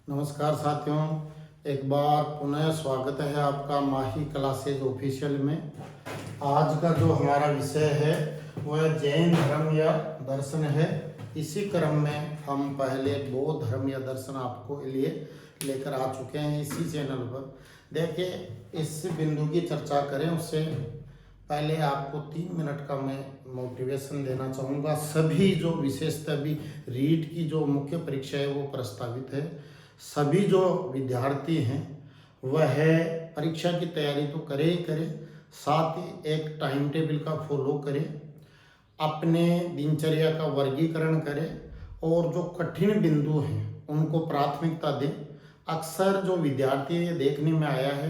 नमस्कार साथियों, एक बार पुनः स्वागत है आपका माही क्लासेज ऑफिशियल में। आज का जो हमारा विषय है वह जैन धर्म या दर्शन है। इसी क्रम में हम पहले बौद्ध धर्म या दर्शन आपको लिए लेकर आ चुके हैं इसी चैनल पर। देखिए, इस बिंदु की चर्चा करें उससे पहले आपको 3 मिनट का मैं मोटिवेशन देना चाहूँगा। सभी जो विशेषतः अभी रीट की जो मुख्य परीक्षा है वो प्रस्तावित है। सभी जो विद्यार्थी हैं वह परीक्षा की तैयारी तो करे ही करे, साथ ही एक टाइम टेबल का फॉलो करें, अपने दिनचर्या का वर्गीकरण करें और जो कठिन बिंदु हैं उनको प्राथमिकता दें। अक्सर जो विद्यार्थी ये देखने में आया है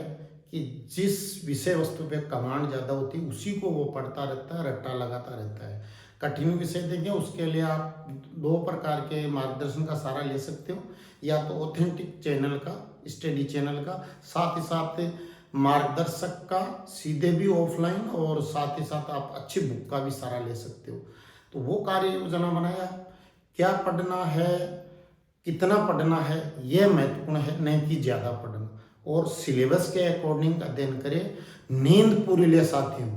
कि जिस विषय वस्तु पे कमांड ज़्यादा होती है उसी को वो पढ़ता रहता है, रट्टा लगाता रहता है। कठिन विषय देंगे उसके लिए आप 2 प्रकार के मार्गदर्शन का सहारा ले सकते हो, या तो ऑथेंटिक चैनल का, स्टडी चैनल का, साथ ही साथ मार्गदर्शक का सीधे भी ऑफलाइन, और साथ ही साथ आप अच्छी बुक का भी सहारा ले सकते हो। तो वो कार्य योजना बनाया, क्या पढ़ना है, कितना पढ़ना है, यह महत्वपूर्ण है, नहीं कि ज़्यादा पढ़ना। और सिलेबस के अकॉर्डिंग अध्ययन करें, नींद पूरी ले साथियों,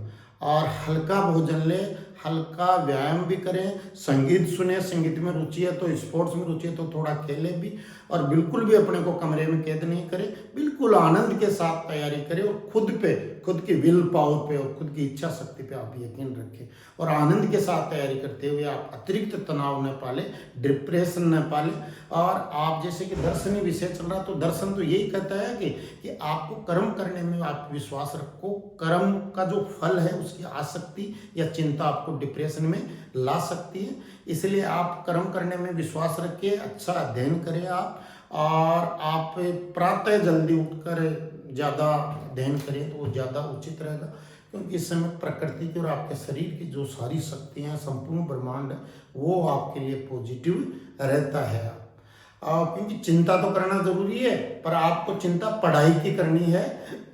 और हल्का भोजन ले, हल्का व्यायाम भी करें, संगीत सुने, संगीत में रुचि है तो स्पोर्ट्स में रुचि है तो थोड़ा खेले भी, और बिल्कुल भी अपने को कमरे में कैद नहीं करें, बिल्कुल आनंद के साथ तैयारी करें और खुद पे, खुद की विल पावर पे और खुद की इच्छा शक्ति पे आप यकीन रखें, और आनंद के साथ तैयारी करते हुए आप अतिरिक्त तनाव न पाले, डिप्रेशन न पाले। और आप जैसे कि दर्शनीय विषय चल रहा, तो दर्शन तो यही कहता है कि आपको कर्म करने में आप विश्वास रखो। कर्म का जो फल है उसकी आसक्ति या चिंता आपको डिप्रेशन में ला सकती है, इसलिए आप कर्म करने में विश्वास रखिए, अच्छा अध्ययन करें आप, और आप प्रातः जल्दी उठकर ज़्यादा अध्ययन करें तो वो ज़्यादा उचित रहेगा, क्योंकि इस समय प्रकृति की और आपके शरीर की जो सारी शक्तियाँ, संपूर्ण ब्रह्मांड है, वो आपके लिए पॉजिटिव रहता है। क्योंकि चिंता तो करना जरूरी है, पर आपको चिंता पढ़ाई की करनी है,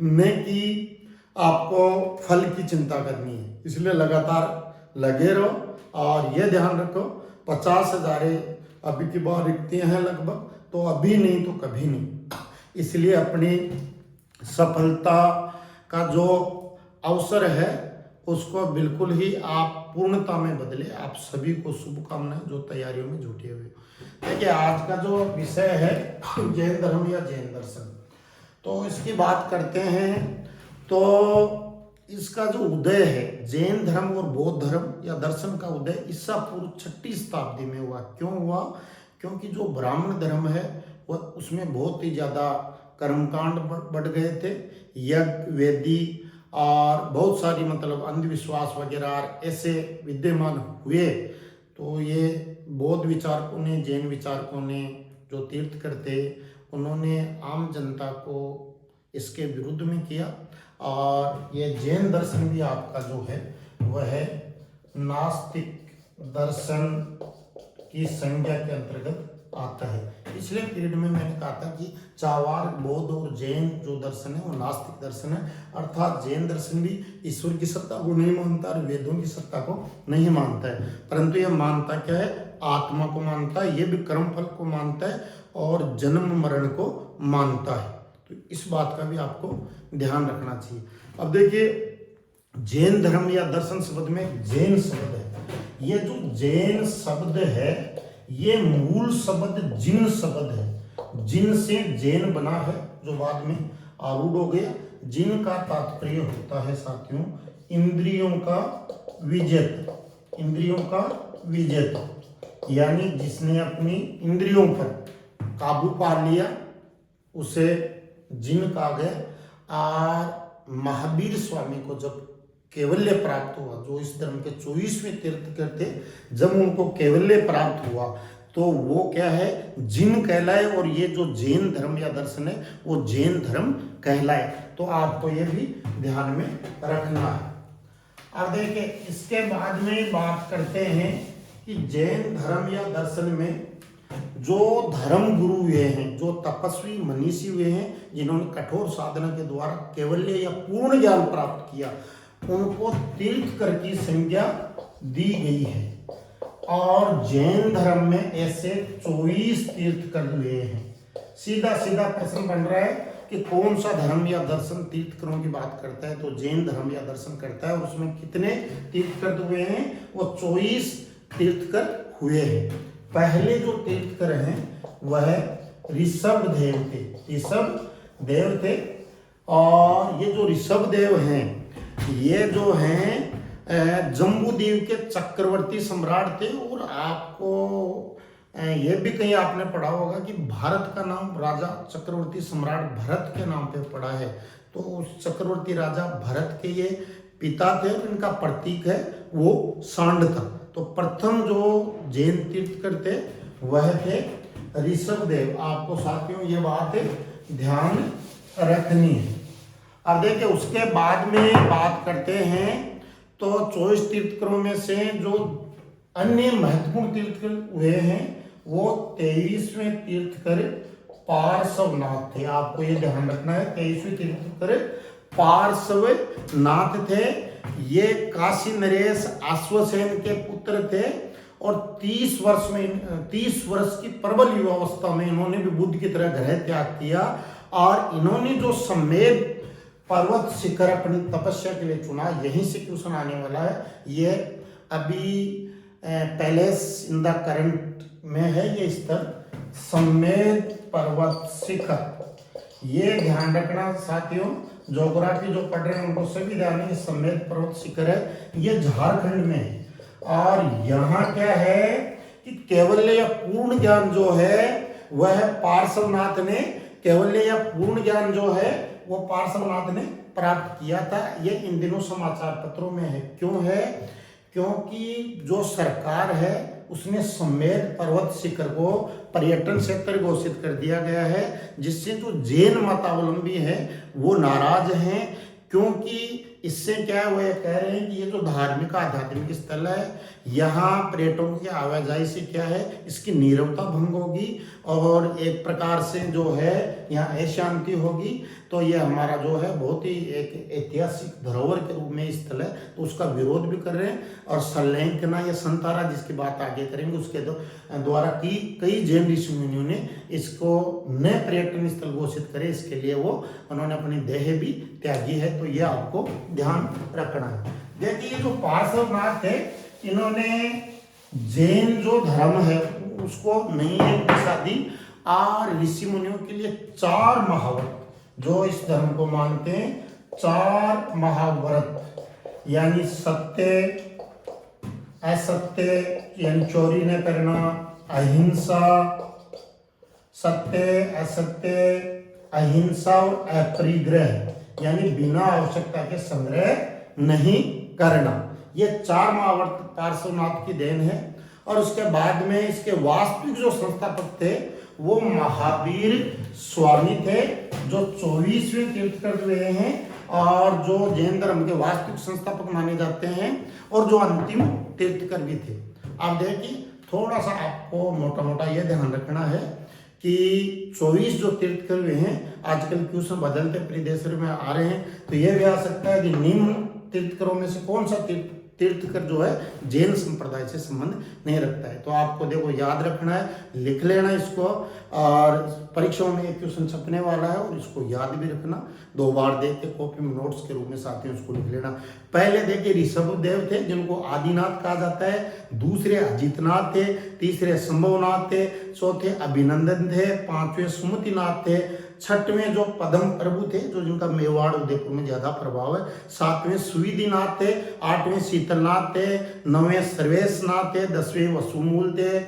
न कि आपको फल की चिंता करनी है। इसलिए लगातार लगे रहो, और यह ध्यान रखो 50,000 अभी की बार रिक्तियाँ हैं लगभग, तो अभी नहीं तो कभी नहीं। इसलिए अपनी सफलता का जो अवसर है उसको बिल्कुल ही आप पूर्णता में बदले। आप सभी को शुभकामनाएं जो तैयारियों में जुटे हुए। देखिए, आज का जो विषय है जैन धर्म या जैन दर्शन, तो इसकी बात करते हैं। तो इसका जो उदय है, जैन धर्म और बौद्ध धर्म या दर्शन का उदय ईसा पूर्व 6वीं शताब्दी में हुआ। क्यों हुआ? क्योंकि जो ब्राह्मण धर्म है वह उसमें बहुत ही ज़्यादा कर्मकांड बढ़ गए थे, यज्ञ वेदी और बहुत सारी मतलब अंधविश्वास वगैरह ऐसे विद्यमान हुए। तो ये बौद्ध विचारकों ने, जैन विचारकों ने जो तीर्थ करते, उन्होंने आम जनता को इसके विरुद्ध में किया। और ये जैन दर्शन भी आपका जो है वह है नास्तिक दर्शन की संज्ञा के अंतर्गत आता है। पिछले पीरियड में मैंने कहा था कि चावार, बौद्ध और जैन जो दर्शन है वो नास्तिक दर्शन है, अर्थात जैन दर्शन भी ईश्वर की सत्ता को नहीं मानता और वेदों की सत्ता को नहीं मानता है, परंतु यह मानता क्या है? आत्मा को मानता है, ये भी कर्म फल को मानता है और जन्म मरण को मानता है। तो इस बात का भी आपको ध्यान रखना चाहिए। अब देखिए, जैन धर्म या दर्शन शब्द में जैन शब्द है। ये जो जैन शब्द है ये मूल शब्द जिन शब्द है, जिन से जैन बना है, जो बाद में आरूढ़ हो गया। जिन का तात्पर्य होता है साथियों इंद्रियों का विजेता, इंद्रियों का विजेता, यानी जिसने अपनी इंद्रियों पर काबू पा लिया उसे जिन कहा गया। और महावीर स्वामी को जब कैवल्य प्राप्त हुआ, जो इस धर्म के 24वें तीर्थंकर थे, जब उनको कैवल्य प्राप्त हुआ तो वो क्या है? जिन कहलाए। और ये जो जैन धर्म या दर्शन है वो जैन धर्म कहलाए। तो आपको ये भी ध्यान में रखना है। अब देखिए, इसके बाद में बात करते हैं कि जैन धर्म या दर्शन में जो धर्म गुरु हुए हैं, जो तपस्वी मनीषी हुए हैं, जिन्होंने कठोर साधना के द्वारा केवल्य या पूर्ण ज्ञान प्राप्त किया, उनको तीर्थंकर की संज्ञा दी गई है। और जैन धर्म में ऐसे 24 तीर्थंकर हुए हैं। सीधा सीधा प्रश्न बन रहा है कि कौन सा धर्म या दर्शन तीर्थकरों की बात करता है, तो जैन धर्म या दर्शन करता है। और उसमें कितने तीर्थकर हुए हैं, वो 24 तीर्थकर हुए हैं। पहले जो तीर्थकर हैं वह ऋषभ देव थे, ऋषभ देव थे। और ये जो ऋषभ देव हैं, ये जो हैं जम्बूद्वीप के चक्रवर्ती सम्राट थे। और आपको ये भी कहीं आपने पढ़ा होगा कि भारत का नाम राजा चक्रवर्ती सम्राट भरत के नाम पे पड़ा है। तो उस चक्रवर्ती राजा भरत के ये पिता थे और इनका प्रतीक है वो सांड था। तो प्रथम जो जैन तीर्थकर थे वह थे ऋषभ देव। आपको साथियों ये बात ध्यान रखनी है। अब देखिए उसके बाद में बात करते हैं तो 24 तीर्थकरों में से जो अन्य महत्वपूर्ण तीर्थकर हुए हैं वो 23वें तीर्थकर पार्श्वनाथ थे। आपको ये ध्यान रखना है, 23वें तीर्थकर पार्श्वनाथ थे। ये काशी नरेश अश्वसेन के पुत्र थे और 30 वर्ष की प्रबल युवावस्था में इन्होंने भी बुद्ध की तरह ग्रह त्याग किया। और इन्होंने जो समेत पर्वत शिखर अपनी तपस्या के लिए चुना, यहीं से क्वेश्चन आने वाला है। ये अभी पैलेस इन द करंट में है ये स्थल, समेत पर्वत शिखर। ये ध्यान रखना साथियों, ज्योग्राफी जो पढ़ रहे हैं उनको सभी ध्यान है, समेत पर्वत शिखर है, ये झारखंड में है। और यहाँ क्या है कि केवल्य या पूर्ण ज्ञान जो है वह पार्श्वनाथ ने, केवल्य या पूर्ण ज्ञान जो है वो पार्श्वनाथ ने प्राप्त किया था। ये इन दिनों समाचार पत्रों में है। क्यों है? क्योंकि जो सरकार है उसने समेत पर्वत शिखर को पर्यटन क्षेत्र घोषित कर दिया गया है, जिससे जो जैन मतावलंबी है वो नाराज हैं। क्योंकि इससे क्या है, वो कह रहे हैं कि ये जो धार्मिक आध्यात्मिक स्थल है यहाँ पर्यटकों की आवाजाही से क्या है, इसकी नीरवता भंग होगी और एक प्रकार से जो है यहाँ अशांति होगी। तो ये हमारा जो है बहुत ही एक ऐतिहासिक धरोहर के रूप में स्थल है, तो उसका विरोध भी कर रहे हैं। और सल्लेंकना या संतारा जिसकी बात आगे करेंगे उसके द्वारा की कई जैन ऋषि मुनियों ने इसको नए पर्यटन स्थल घोषित करे, इसके लिए वो उन्होंने अपनी देह भी त्यागी है। तो ये आपको ध्यान रखना है। देखिए जो पार्श्वनाथ है, इन्होंने जैन जो धर्म है उसको नई एक दिशा दी और ऋषि मुनियों के लिए 4 महाव्रत, जो इस धर्म को मानते हैं 4 महाव्रत, यानी सत्य असत्य यानी चोरी न करना, अहिंसा, सत्य असत्य अहिंसा और अपरिग्रह यानी बिना आवश्यकता के संग्रह नहीं करना। ये 4 महाव्रत पार्श्वनाथ की देन है। और उसके बाद में इसके वास्तविक जो संस्थापक थे वो महावीर स्वामी थे, जो 24वें तीर्थकर हुए हैं और जो जैन धर्म के वास्तविक संस्थापक माने जाते हैं और जो अंतिम तीर्थकर भी थे। आप देखिए थोड़ा सा आपको मोटा मोटा ये ध्यान रखना है कि 24 जो तीर्थकर हुए हैं, आजकल क्वेश्चन बदलते परिदृश्य में आ रहे हैं, तो ये भी आ सकता है कि निम्न तीर्थकरों में से कौन सा तीर्थकर जो है जैन संप्रदाय से संबंध नहीं रखता है। तो आपको देखो याद रखना है, लिख लेना इसको, और परीक्षाओं में एक क्वेश्चन छपने वाला है और इसको याद भी रखना, 2 बार देख के कॉपी में नोट्स के रूप में साथियों इसको लिख लेना। पहले देखिए ऋषभ देव थे जिनको आदिनाथ कहा जाता है, दूसरे अजितनाथ थे, तीसरे संभवनाथ थे, चौथे अभिनंदन थे, 5वें सुमतिनाथ थे, 6वें जो पद्म प्रभु थे जो जिनका मेवाड़ उदयपुर में ज्यादा प्रभाव है, 7वें सुविधिनाथ थे, 8वें शीतलनाथ थे, 9वें सर्वेशनाथ थे, 10वें वसुमूल थे,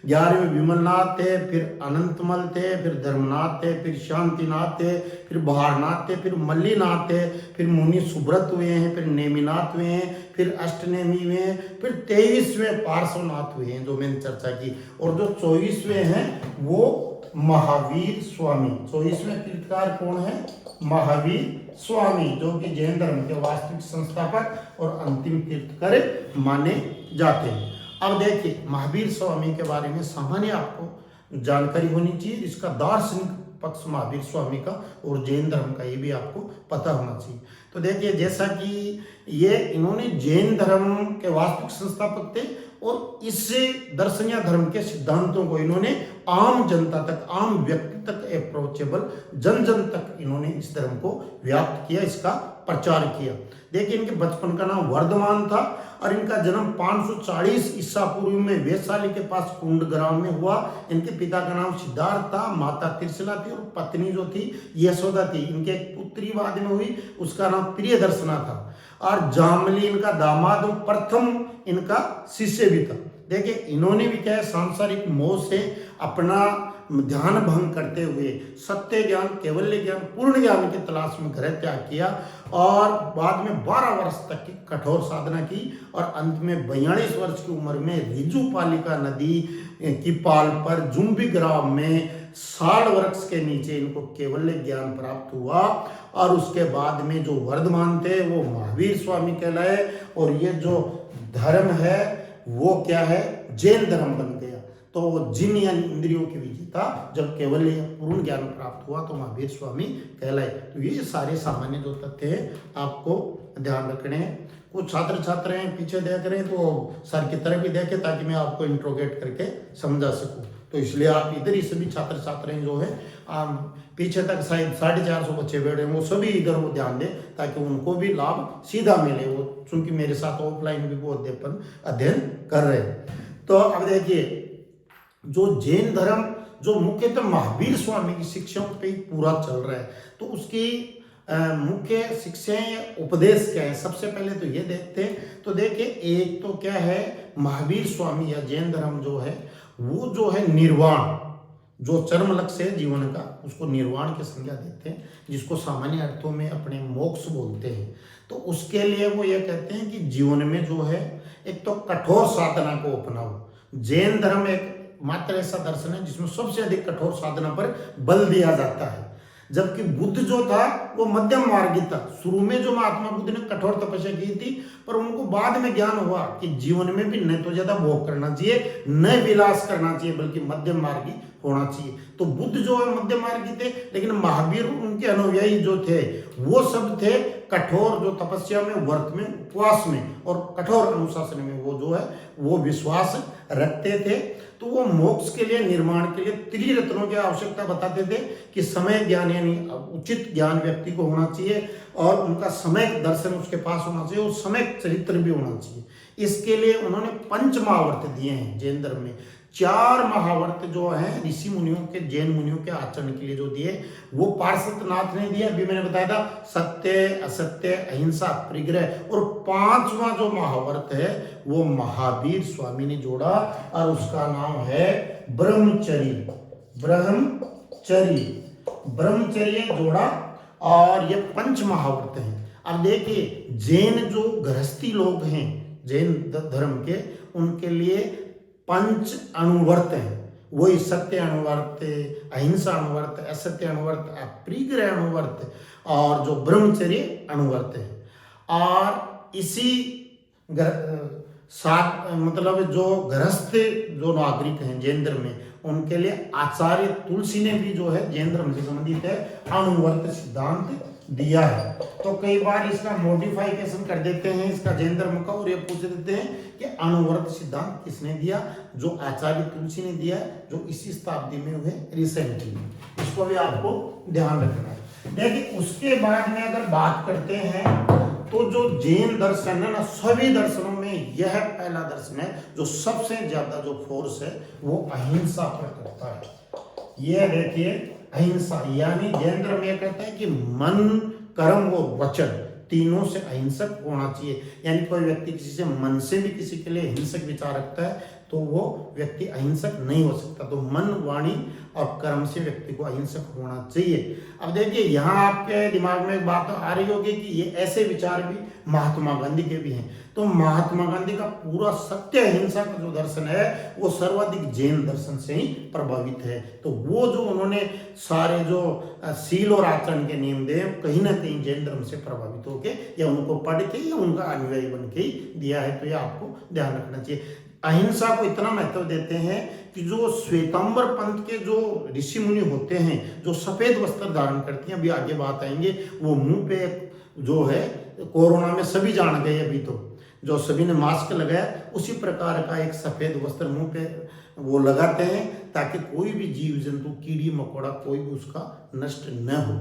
11वें विमलनाथ थे, फिर अनंतमल थे, फिर धर्मनाथ थे, फिर शांतिनाथ थे, फिर बहारनाथ थे, फिर मल्लीनाथ थे, फिर मुनि सुब्रत हुए हैं, फिर नेमिनाथ हुए हैं, फिर अष्टनेमी हुए हैं, फिर 23वें पार्श्वनाथ हुए हैं जो मैंने चर्चा की। और जो 24वें हैं वो महावीर स्वामी। 24वें तीर्थकार कौन है? महावीर स्वामी, जो कि जैन धर्म के वास्तविक संस्थापक और अंतिम तीर्थकर माने जाते हैं। अब देखिए महावीर स्वामी के बारे में सामान्य आपको जानकारी होनी चाहिए, इसका दार्शनिक पक्ष महावीर स्वामी का और जैन धर्म का ये भी आपको पता होना चाहिए। तो देखिए जैसा कि ये इन्होंने जैन धर्म के वास्तविक संस्थापक थे और इस दर्शन या धर्म के सिद्धांतों को इन्होंने आम जनता तक, आम व्यक्ति तक अप्रोचेबल, जन जन तक इन्होंने इस धर्म को व्याप्त किया, इसका प्रचार किया। देखिए इनके बचपन का नाम वर्धमान था और इनका जन्म 540 ईसा पूर्व में वैशाली के पास कुंड ग्राम में हुआ। इनके पिता का नाम सिद्धार्थ था, माता त्रिशला थी और पत्नी जो थी यशोदा थी। इनके एक पुत्री बाद में हुई, उसका नाम प्रियदर्शना था और जामली इनका दामाद और प्रथम इनका शिष्य भी था। देखिए इन्होंने भी क्या है, सांसारिक मोह से अपना ध्यान भंग करते हुए सत्य ज्ञान, केवल्य ज्ञान, पूर्ण ज्ञान की तलाश में घर त्याग किया और बाद में 12 वर्ष तक की कठोर साधना की और अंत में 42 वर्ष की उम्र में रिजुपालिका नदी की पाल पर जुम्बी ग्राम में साढ़ वृक्ष के नीचे इनको केवल्य ज्ञान प्राप्त हुआ और उसके बाद में जो वर्धमान थे वो महावीर स्वामी कहलाए और ये जो धर्म है वो क्या है, जैन धर्म बन गया। तो वो जिन यानी इंद्रियों की विजेता जब केवल्य पूर्ण ज्ञान प्राप्त हुआ तो महावीर स्वामी कहलाए। तो ये सारे सामान्य जो तथ्य है आपको ध्यान रखने हैं। कुछ छात्र छात्र हैं पीछे देख रहे हैं तो सर की तरफ भी देखें ताकि मैं आपको इंट्रोगेट करके समझा सकूं। तो इसलिए आप इधर ही सभी छात्र छात्राएं जो है पीछे तक शायद 450 बच्चे बैठे हैं, वो सभी इधर वो ध्यान दें ताकि उनको भी लाभ सीधा मिले। वो चूंकि मेरे साथ ऑफलाइन भी वो अध्ययन कर रहे हैं। तो अब देखिए जो जैन धर्म जो मुख्यतः महावीर स्वामी की शिक्षाओं पे ही पूरा चल रहा है, तो उसकी मुख्य शिक्षाएं या उपदेश क्या है, सबसे पहले तो ये देखते हैं। तो देखिए एक तो क्या है, महावीर स्वामी या जैन धर्म जो है वो जो है निर्वाण, जो चरम लक्ष्य है जीवन का, उसको निर्वाण की संज्ञा देते हैं, जिसको सामान्य अर्थों में अपने मोक्ष बोलते हैं। तो उसके लिए वो ये कहते हैं कि जीवन में जो है एक तो कठोर साधना को अपनाओ। जैन धर्म एक मात्र ऐसा दर्शन है जिसमें सबसे अधिक कठोर साधना पर बल दिया जाता है, जबकि बुद्ध जो था वो मध्यम मार्गी था। शुरू में जो महात्मा बुद्ध ने कठोर तपस्या की थी, पर उनको बाद में ज्ञान हुआ कि जीवन में भी न तो ज्यादा भोग करना चाहिए न विलास करना चाहिए, बल्कि मध्यम मार्गी होना चाहिए। तो बुद्ध जो है मध्यम मार्गी थे, लेकिन महावीर उनके अनुयायी जो थे वो सब थे कठोर, जो तपस्या में, व्रत में, उपवास में और कठोर अनुशासन में वो जो है वो विश्वास रखते थे। तो वो मोक्ष के लिए, निर्माण के लिए त्रिरत्नों की आवश्यकता बताते थे कि समय ज्ञान यानी उचित ज्ञान व्यक्ति को होना चाहिए और उनका समय दर्शन उसके पास होना चाहिए और समय चरित्र भी होना चाहिए। इसके लिए उन्होंने 5 महावर्त दिए हैं जैन धर्म में। 4 महावर्त जो है ऋषि मुनियों के, जैन मुनियों के आचरण के लिए जो दिए वो पार्षदनाथ ने दिया, अभी मैंने बताया था, सत्य, असत्य, अहिंसा, परिग्रह। और 5वां जो महावर्त है वो महावीर स्वामी ने जोड़ा और उसका नाम है ब्रह्मचर्य। ब्रह्मचर्य जोड़ा और ये 5 महावर्त हैं। अब देखिए जैन जो गृहस्थी लोग हैं जैन धर्म के, उनके लिए 5 अनुवर्त हैं। वही सत्य अनुवर्त, अहिंसा अनुवर्त, असत्य अनुवर्त, अपरिग्रह अनुवर्त और जो ब्रह्मचर्य अनुवर्त है। और इसी साथ मतलब जो गृहस्थ जो नागरिक हैं जैन धर्म में, उनके लिए आचार्य तुलसी ने भी जो है जैन धर्म से संबंधित है अनुवर्त सिद्धांत दिया है। तो कई बार इसका मॉडिफिकेशन कर देते हैं इसका जैन धर्म का और ये पूछ देते हैं कि अनुवर्त सिद्धांत किसने दिया, जो आचार्य तुलसी ने दिया, जो इसी शताब्दी में हुए रिसेंटली। इसको भी आपको ध्यान रखना है। देखिए उसके बाद में अगर बात करते हैं तो जो जैन दर्शन है ना, सभी दर्शनों में यह पहला दर्शन है जो सबसे ज्यादा जो फोर्स है वो अहिंसा पर करता है। यह देखिए अहिंसा, यानी जैन धर्म यह कहता है कि मन, कर्म और वचन तीनों से अहिंसक होना चाहिए। यानी कोई व्यक्ति किसी से मन से भी किसी के लिए हिंसक विचार रखता है तो वो व्यक्ति अहिंसक नहीं हो सकता। तो मन, वाणी और कर्म से व्यक्ति को अहिंसक होना चाहिए। अब देखिए यहाँ आपके दिमाग में एक बात आ रही होगी कि ये ऐसे विचार भी महात्मा गांधी के भी हैं। तो महात्मा गांधी का पूरा सत्य अहिंसा का जो दर्शन है वो सर्वाधिक जैन दर्शन से ही प्रभावित है। तो वो जो उन्होंने सारे जो सील और आचरण के नियम दे कहीं ना कहीं जैन धर्म से प्रभावित होके या उनको पढ़ के या उनका अनुयायी बन के ही दिया है। तो ये आपको ध्यान रखना चाहिए। अहिंसा को इतना महत्व देते हैं कि जो श्वेतांबर पंथ के जो ऋषि मुनि होते हैं, जो सफेद वस्त्र धारण करते हैं, अभी आगे बात आएंगे, वो मुंह पे जो है कोरोना में सभी जान गए अभी तो, जो सभी ने मास्क लगाया, उसी प्रकार का एक सफेद वस्त्र मुंह पे वो लगाते हैं ताकि कोई भी जीव जंतु, कीड़ी मकोड़ा, कोई भी उसका नष्ट न हो।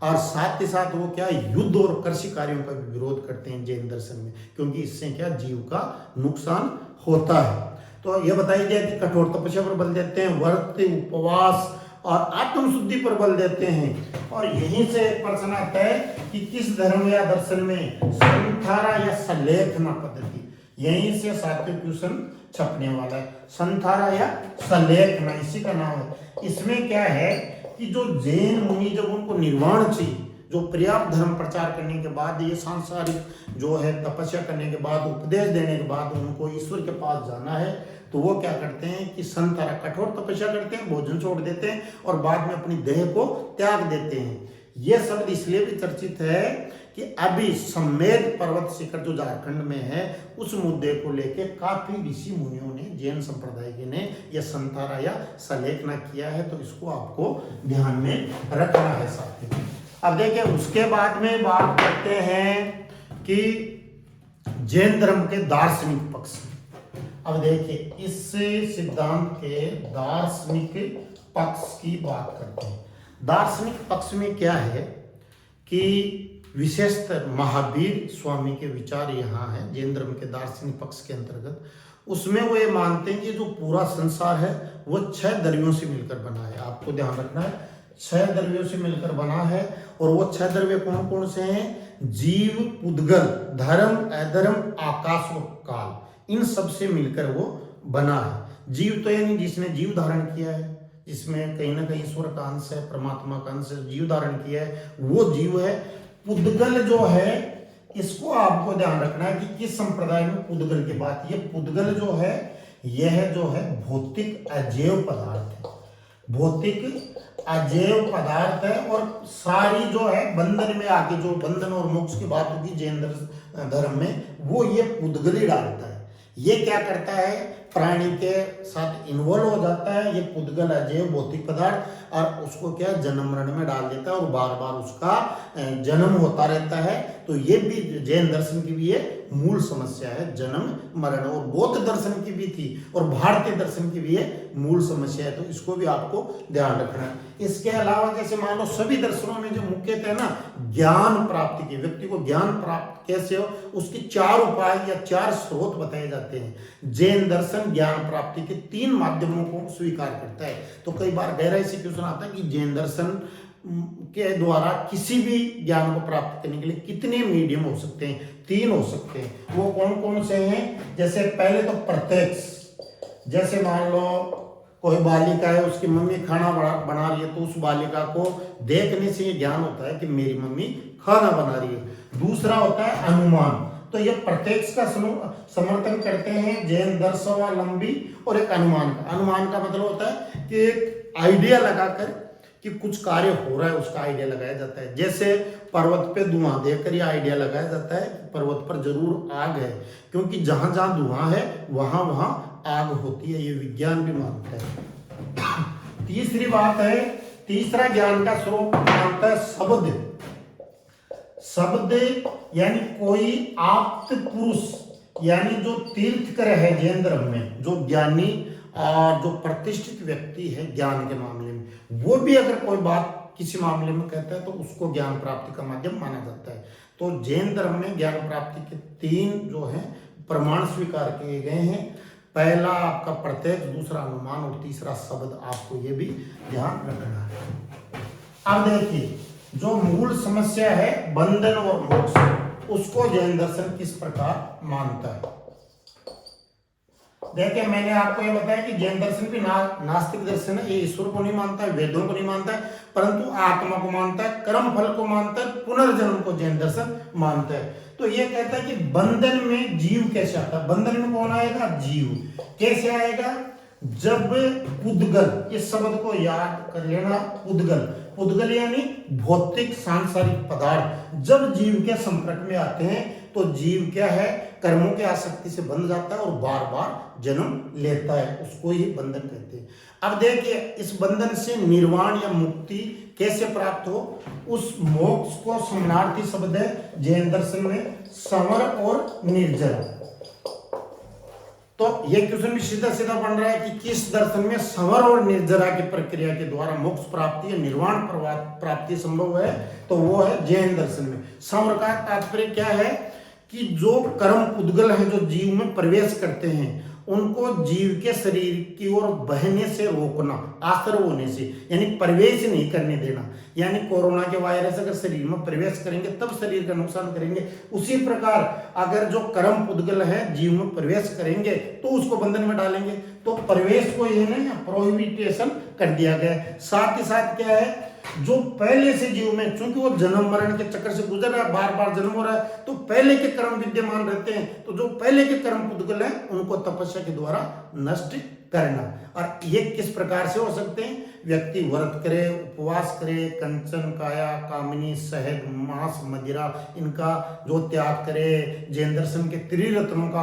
और साथ ही साथ वो क्या, युद्ध और कृषि कार्यों का भी विरोध करते हैं जैन दर्शन में, क्योंकि इससे क्या, जीव का नुकसान होता है। तो यह बताया गया कि कठोर तपस्या पर बल देते हैं, व्रत, उपवास और आत्मशुद्धि पर बल देते हैं। और यहीं से एक प्रश्न आता है कि किस धर्म या दर्शन में संथारा या सलेखना पद्धति, यहीं से सात्विक क्वेश्चन छपने वाला है। संथारा या सलेखना इसी का नाम है। इसमें क्या है कि जो जैन मुनि जब उनको निर्वाण चाहिए, जो पर्याप्त धर्म प्रचार करने के बाद, ये सांसारिक जो है तपस्या करने के बाद, उपदेश देने के बाद उनको ईश्वर के पास जाना है, तो वो क्या करते हैं कि संतरा कठोर तपस्या करते हैं, भोजन छोड़ देते हैं और बाद में अपनी देह को त्याग देते हैं। ये शब्द इसलिए भी चर्चित है कि अभी सम्मेद पर्वत शिखर जो झारखंड में है, उस मुद्दे को लेके काफी ऋषि मुनियों ने, जैन संप्रदाय ने यह संथारा या सलेखना किया है, तो इसको आपको ध्यान में रखना है साथियों। अब देखिए उसके बाद में बात करते हैं कि जैन धर्म के दार्शनिक पक्ष। अब देखिए इस सिद्धांत के दार्शनिक पक्ष की बात करते हैं। दार्शनिक पक्ष में क्या है कि विशेषतर महावीर स्वामी के विचार यहाँ है जैन धर्म के दार्शनिक पक्ष के अंतर्गत। उसमें वो ये मानते हैं कि जो पूरा संसार है वो 6 द्रव्यों से मिलकर बना है। आपको ध्यान रखना है, 6 द्रव्यों से मिलकर बना है। और वो 6 द्रव्य कौन कौन से हैं? जीव, पुद्गल, धर्म, अधर्म, आकाश और काल, इन सब से मिलकर वो बना है। जीव तो यानी जिसने जीव धारण किया है, जिसमें कहीं ना कहीं ईश्वर का अंश है, परमात्मा का अंश है, जीव धारण किया है, वो जीव है। पुद्गल जो है, इसको आपको ध्यान रखना है कि किस संप्रदाय में पुद्गल की बात। ये पुद्गल जो है, यह जो है भौतिक अजैव पदार्थ है, भौतिक अजैव पदार्थ है। और सारी जो है बंधन में आके, जो बंधन और मोक्ष की बात होगी जैन धर्म में, वो ये पुद्गली डालता है। ये क्या करता है, प्राणी के साथ इन्वॉल्व हो जाता है ये पुद्गल अजैव भौतिक पदार्थ, और उसको क्या जन्म मरण में डाल देता है और बार बार उसका जन्म होता रहता है। तो ये भी जैन दर्शन की भी ये मूल समस्या है, जन्म मरण। और बौद्ध दर्शन की भी थी और भारतीय दर्शन की भी ये मूल समस्या है, तो इसको भी आपको ध्यान रखना है। इसके अलावा जैसे मान लो सभी दर्शनों में जो मुख्यतः ना ज्ञान प्राप्ति की, व्यक्ति को ज्ञान प्राप्त कैसे हो, उसके 4 उपाय या 4 स्रोत बताए जाते हैं। जैन दर्शन ज्ञान प्राप्ति के 3 माध्यमों को स्वीकार करता है। तो कई बार गहराई से क्वेश्चन आता है कि जैन दर्शन के द्वारा किसी भी ज्ञान को प्राप्त करने के लिए कितने मीडियम हो सकते हैं? 3 हो सकते हैं। वो कौन कौन से हैं? जैसे पहले तो प्रत्यक्ष, जैसे मान लो कोई बालिका है, उसकी मम्मी खाना बना रही है, तो उस बालिका को देखने से ये ज्ञान होता है कि मेरी मम्मी खाना बना रही है। दूसरा होता है अनुमान, तो ये प्रत्यक्ष का समर्थन करते हैं जैन दर्शनावलंबी। और एक अनुमान का मतलब होता है कि एक आइडिया लगाकर कि कुछ कार्य हो रहा है, उसका आइडिया लगाया जाता है। जैसे पर्वत पे धुआं देकर यह आइडिया लगाया जाता है कि पर्वत पर जरूर आग है, क्योंकि जहां जहां धुआं है वहां वहां आग होती है, ये विज्ञान भी मानता है। तीसरी बात है, तीसरा ज्ञान का स्रोत मानता है शब्द। शब्द यानी कोई आप्त पुरुष, यानी जो तीर्थकर है जैन धर्म में, जो ज्ञानी और जो प्रतिष्ठित व्यक्ति है ज्ञान के मामले में, वो भी अगर कोई बात किसी मामले में कहता है तो उसको ज्ञान प्राप्ति का माध्यम माना जाता है। तो जैन धर्म में ज्ञान प्राप्ति के 3 जो है प्रमाण स्वीकार किए गए हैं। पहला आपका प्रत्यक्ष, दूसरा अनुमान और तीसरा शब्द। आपको ये भी ध्यान रखना है। अब देखिए जो मूल समस्या है बंधन और मोक्ष, उसको जैन दर्शन किस प्रकार मानता है। देखिए मैंने आपको ये बताया कि जैन दर्शन भी नास्तिक दर्शन है। ये ईश्वर को नहीं मानता है, वेदों को नहीं मानता है, परंतु आत्मा को मानता है, कर्म फल को मानता है, पुनर्जन्म को जैन दर्शन मानता है। तो ये कहता है कि बंधन में जीव कैसे आता है। बंधन में कौन आएगा? जीव। कैसे आएगा? जब पुद्गल, इस शब्द को याद कर लेना, पुद्गल यानी भौतिक सांसारिक पदार्थ जब जीव के संपर्क में आते हैं तो जीव क्या है, कर्मों के आसक्ति से बंध जाता है और बार बार जन्म लेता है, उसको ही बंधन कहते हैं। अब देखिए इस बंधन से निर्वाण या मुक्ति कैसे प्राप्त हो, उस मोक्ष को समानार्थी शब्द है जैन दर्शन में संवर और निर्जर। तो ये क्वेश्चन भी सीधा सीधा बन रहा है कि किस दर्शन में संवर और निर्जरा की प्रक्रिया के द्वारा मोक्ष प्राप्ति या निर्वाण प्राप्ति संभव है, तो वो है जैन दर्शन में। संवर का तात्पर्य क्या है कि जो कर्म उद्गल है जो जीव में प्रवेश करते हैं उनको जीव के शरीर की ओर बहने से रोकना, आश्रय होने से, यानी प्रवेश नहीं करने देना। यानी कोरोना के वायरस अगर शरीर में प्रवेश करेंगे तब शरीर का नुकसान करेंगे, उसी प्रकार अगर जो कर्म उद्गल है जीव में प्रवेश करेंगे तो उसको बंधन में डालेंगे। तो प्रवेश को ये नहीं प्रोहिबिटेशन कर दिया गया है। साथ ही साथ क्या है, जो पहले से जीव में, चूंकि वो जन्म मरण के चक्कर से गुजर रहा है, बार बार जन्म हो रहा है, तो पहले के कर्म विद्यमान रहते हैं। तो जो पहले के कर्म उद्गल है उनको तपस्या के द्वारा नष्ट करना। और ये किस प्रकार से हो सकते हैं? व्यक्ति व्रत करे, उपवास करे, कंचन, काया, कामिनी, शहद, मांस, मदिरा इनका जो त्याग करे, जैन दर्शन के त्रिरत्नों का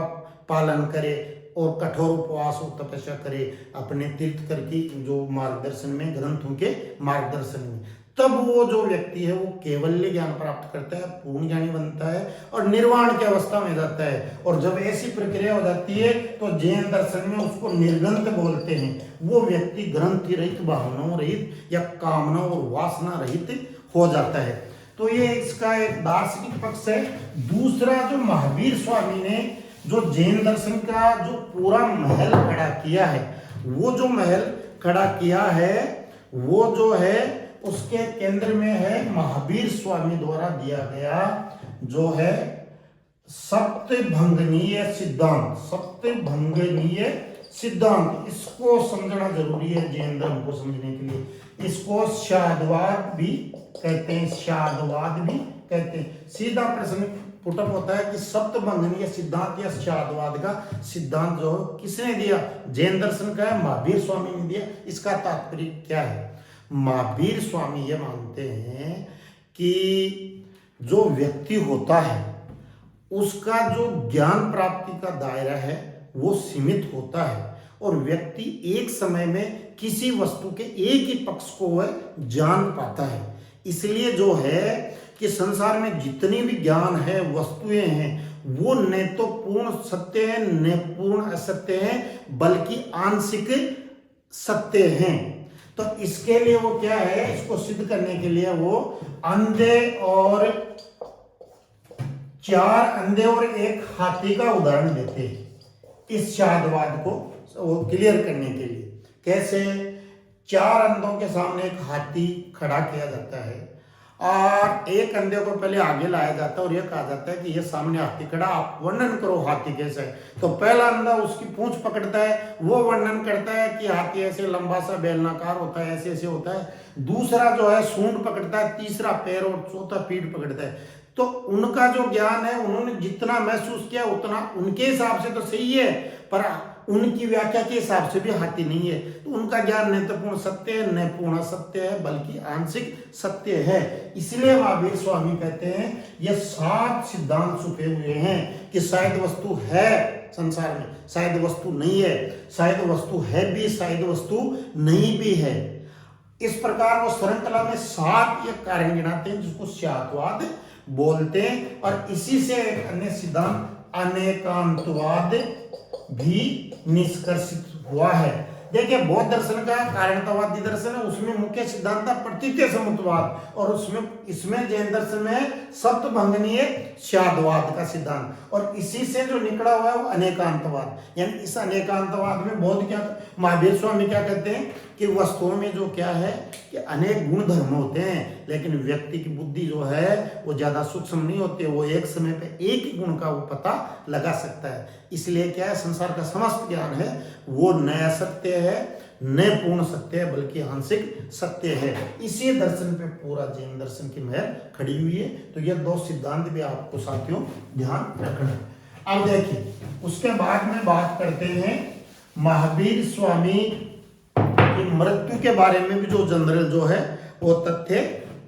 पालन करे और कठोर उपवास और तपस्या करे अपने तीर्थकर की जो मार्गदर्शन में, ग्रंथों के मार्गदर्शन में, तब वो जो व्यक्ति है वो केवल्य ज्ञान प्राप्त करता है, पूर्ण ज्ञानी बनता है और निर्वाण की अवस्था में जाता है। और जब ऐसी प्रक्रिया हो जाती है तो जैन दर्शन में उसको निर्गंत बोलते हैं। वो व्यक्ति ग्रंथि रहित, भावनाओं रहित या कामना और वासना रहित हो जाता है। तो ये इसका एक दार्शनिक पक्ष है। दूसरा, जो महावीर स्वामी ने जो जैन दर्शन का जो पूरा महल खड़ा किया है, वो जो महल खड़ा किया है वो जो है उसके केंद्र में है महावीर स्वामी द्वारा दिया गया जो है सप्तभंगनीय सिद्धांत। सप्तभंगनीय सिद्धांत, इसको समझना जरूरी है जैन धर्म को समझने के लिए। इसको शादवाद भी कहते हैं, शादवाद भी कहते हैं। सीधा प्रश्न पुटअप होता है कि सप्तभंगनीय सिद्धांत या शादवाद का सिद्धांत जो किसने दिया? जैन दर्शन का है, महावीर स्वामी ने दिया। इसका तात्पर्य क्या है? महावीर स्वामी ये मानते हैं कि जो व्यक्ति होता है उसका जो ज्ञान प्राप्ति का दायरा है वो सीमित होता है और व्यक्ति एक समय में किसी वस्तु के एक ही पक्ष को वह जान पाता है। इसलिए जो है कि संसार में जितनी भी ज्ञान है, वस्तुएं हैं, वो न तो पूर्ण सत्य है न पूर्ण असत्य है, बल्कि आंशिक सत्य हैं। तो इसके लिए वो क्या है, इसको सिद्ध करने के लिए वो चार अंधे और एक हाथी का उदाहरण देते हैं इस शादवाद को वो क्लियर करने के लिए। कैसे? चार अंधों के सामने एक हाथी खड़ा किया जाता है और एक अंधे को पहले आगे लाया जाता है और यह कहा जाता है कि ये सामने हाथी खड़ा, आप वर्णन करो हाथी कैसा है। तो पहला अंधा उसकी पूंछ पकड़ता है, वो वर्णन करता है कि हाथी ऐसे लंबा सा बेलनाकार होता है, ऐसे ऐसे होता है। दूसरा जो है सूंड पकड़ता है, तीसरा पैर और चौथा पीठ पकड़ता है। तो उनका जो ज्ञान है, उन्होंने जितना महसूस किया उतना उनके हिसाब से तो सही है, पर उनकी व्याख्या के हिसाब से भी हाथी नहीं है। तो उनका ज्ञान न तो पूर्ण सत्य है न पूर्ण सत्य है, बल्कि आंशिक सत्य है। इसलिए महावीर स्वामी कहते हैं ये 7 सिद्धांत छुपे हुए हैं कि शायद वस्तु है संसार में, शायद वस्तु नहीं है, शायद वस्तु है भी, शायद वस्तु नहीं भी है। इस प्रकार वो श्रृंखला में 7 ये कारण गिनाते हैं जिसको शादवाद बोलते हैं। और इसी से एक अन्य सिद्धांत अनेकांतवाद भी निष्कर्षित हुआ है। देखिए, बौद्ध दर्शन का कारणतावादी दर्शन है, उसमें मुख्य सिद्धांत था प्रतीत्य समुद्रवाद और इसमें जैन दर्शन में सप्तभंगनीय शादवाद का सिद्धांत, और इसी से जो निकला हुआ है वो अनेकांतवाद। यानी इस अनेकांतवाद में बौद्ध क्या, महावीर स्वामी क्या कहते हैं कि वस्तुओं में जो क्या है कि अनेक गुण धर्म होते हैं, लेकिन व्यक्ति की बुद्धि जो है वो ज्यादा सूक्ष्म नहीं होती है, वो एक समय पे एक ही गुण का वो पता लगा सकता है। इसलिए क्या है, संसार का समस्त ज्ञान है वो न सत्य है न पूर्ण सत्य है, बल्कि आंशिक सत्य है। इसी दर्शन पे पूरा जैन दर्शन की महल खड़ी हुई है। तो ये 2 सिद्धांत भी आपको साथियों ध्यान रखना है। अब देखिए, उसके बाद में बात करते हैं महावीर स्वामी की मृत्यु के बारे में भी जो जनरल जो है वो तथ्य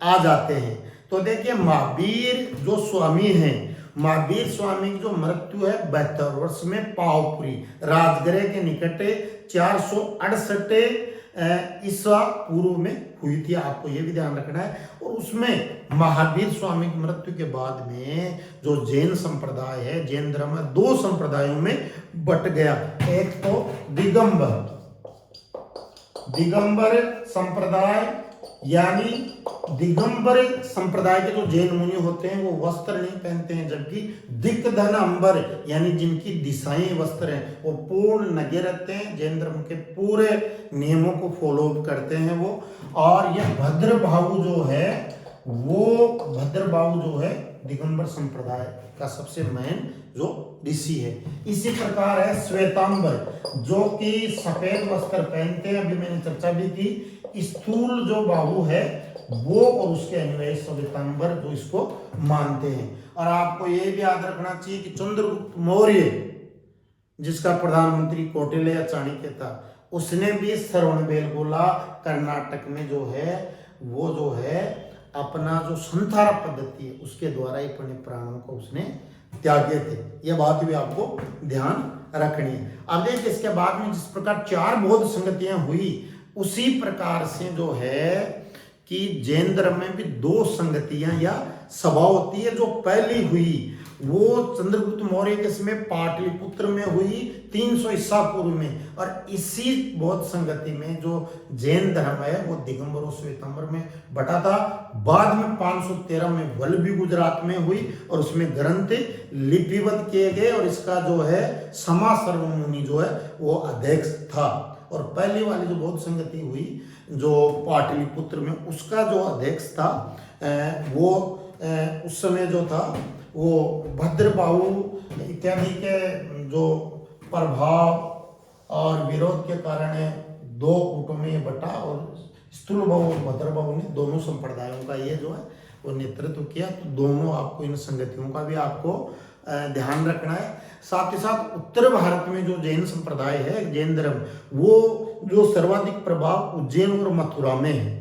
आ जाते हैं। तो देखिए, महावीर जो स्वामी हैं, महावीर स्वामी की जो मृत्यु है 72 वर्ष में पावपुरी राजगृह के निकट 468 ईसा पूर्व में हुई थी, आपको ये भी ध्यान रखना है। और उसमें महावीर स्वामी की मृत्यु के बाद में जो जैन संप्रदाय है, जैन धर्म है, दो संप्रदायों में बट गया। एक तो दिगंबर संप्रदाय, यानी दिगंबर संप्रदाय के जो जैन मुनि होते हैं वो वस्त्र नहीं पहनते हैं, जबकि दिक्धन अंबर यानी जिनकी दिशाएं वस्त्र हैं वो पूर्ण नंगे रहते हैं, जैन धर्म के पूरे नियमों को फॉलो करते हैं वो। और यह भद्रबाहु जो है दिगंबर संप्रदाय का सबसे मेन जो ऋषि है। इसी प्रकार है श्वेतांबर, जो कि सफेद वस्त्र पहनते हैं, अभी मैंने चर्चा भी की। स्थूल जो बाहु है वो और उसके अनुयायी श्वेतांबर जो इसको मानते हैं। और आपको ये भी याद रखना चाहिए कि चंद्रगुप्त मौर्य, जिसका प्रधानमंत्री कौटिल्य या चाणक्य था, उसने भी श्रवणबेलगोला कर्नाटक में जो है अपना जो संथारा पद्धति है उसके द्वारा ही अपने प्राणों को उसने त्यागे थे। यह बात भी आपको ध्यान रखनी है। अब देखिए इसके बाद में जिस प्रकार 4 बौद्ध संगतियां हुई, उसी प्रकार से जो है कि जैन धर्म में भी 2 संगतियां या सभा होती है। जो पहली हुई वो चंद्रगुप्त मौर्य के समय पाटलिपुत्र में हुई 300 ईसा पूर्व में। और इसी बौद्ध संगति में जो जैन धर्म है वो दिगंबर और श्वेतांबर में बटा था। बाद में 513 में वल्लभी गुजरात में हुई और उसमें ग्रंथ लिपिबद्ध किए गए और इसका जो है समा सर्व मुनि जो है वो अध्यक्ष था। और पहली वाली जो बौद्ध संगति हुई जो पाटलिपुत्र में, उसका जो अध्यक्ष था वो उस समय जो था वो भद्रबाहु इत्यादि के जो प्रभाव और विरोध के कारण 2 गुटों में बटा और स्थूलबाहु और भद्रबाहु ने दोनों संप्रदायों का ये जो है वो नेतृत्व किया। तो दोनों आपको इन संगतियों का भी आपको ध्यान रखना है। साथ ही साथ उत्तर भारत में जो जैन संप्रदाय है, जैन धर्म, वो जो सर्वाधिक प्रभाव उज्जैन और मथुरा में है।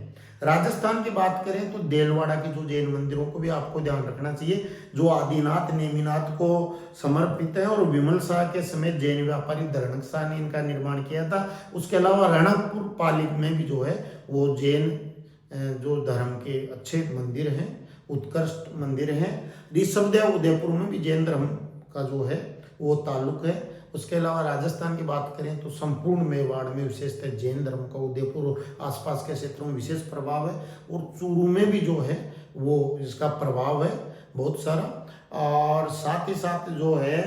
राजस्थान की बात करें तो देलवाड़ा के जो जैन मंदिरों को भी आपको ध्यान रखना चाहिए, जो आदिनाथ नेमिनाथ को समर्पित है। और विमल शाह के समय जैन व्यापारी धरणक शाह ने इनका निर्माण किया था। उसके अलावा रणकपुर पाली में भी जो है वो जैन जो धर्म के अच्छे मंदिर हैं, उत्कृष्ट मंदिर हैं। ऋषभदेव उदयपुर में भी जैन धर्म का जो है वो ताल्लुक है। उसके अलावा राजस्थान की बात करें तो संपूर्ण मेवाड़ में विशेषतः जैन धर्म का उदयपुर और आसपास के क्षेत्रों में विशेष प्रभाव है। और चूरू में भी जो है वो इसका प्रभाव है बहुत सारा। और साथ ही साथ जो है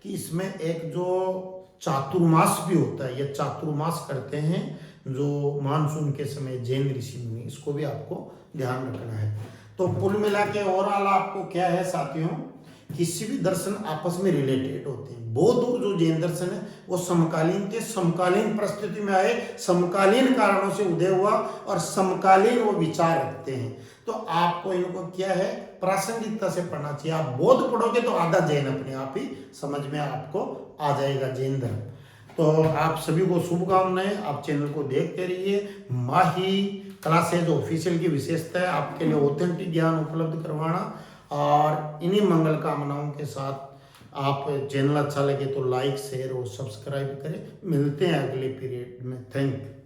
कि इसमें एक जो चातुर्मास भी होता है, ये चातुर्मास करते हैं जो मानसून के समय जैन ऋषि मुनि, इसको भी आपको ध्यान रखना है। तो कुल मिला के ओवरऑल आपको क्या है साथियों, किसी भी दर्शन आपस में रिलेटेड होते हैं। बौद्ध और जो जैन दर्शन है वो समकालीन थे, समकालीन परिस्थिति में आए, समकालीन कारणों से उदय हुआ और समकालीन वो विचार रखते हैं। तो आपको इनको क्या है प्रासंगिकता से पढ़ना चाहिए। आप बौद्ध पढ़ोगे तो आधा जैन अपने आप ही समझ में आपको आ जाएगा, जैन धर्म। तो आप सभी को शुभकामनाएं। आप चैनल को देखते रहिए। माही क्लासेज ऑफिशियल की विशेषता है आपके लिए ऑथेंटिक ज्ञान उपलब्ध करवाना। और इन्हीं मंगल कामनाओं के साथ आप चैनल अच्छा लगे तो लाइक, शेयर और सब्सक्राइब करें। मिलते हैं अगले पीरियड में। Thank you.